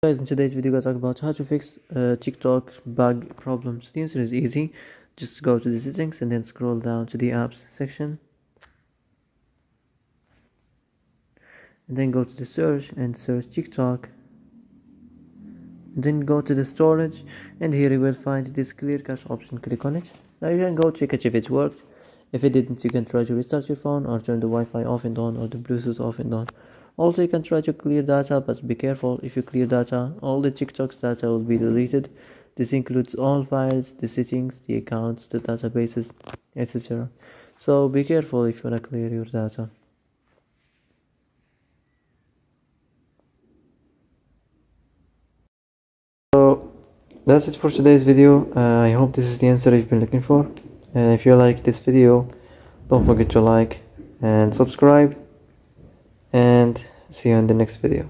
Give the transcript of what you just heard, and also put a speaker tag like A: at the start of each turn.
A: Guys, in today's video, I'm talk about how to fix TikTok bug problems. The answer is easy. Just go to the settings and then scroll down to the apps section, and then go to the search and search TikTok, and then go to the storage, and here you will find this clear cache option. Click on it. Now you can go check it if it worked. If it didn't, you can try to restart your phone or turn the Wi-Fi off and on or the Bluetooth off and on. Also, you can try to clear data, but be careful. If you clear data, all the TikTok's data will be deleted. This includes all files, the settings, the accounts, the databases, etc. So be careful if you wanna clear your data. So that's it for today's video. I hope this is the answer you've been looking for. And if you like this video, don't forget to like and subscribe, and see you in the next video.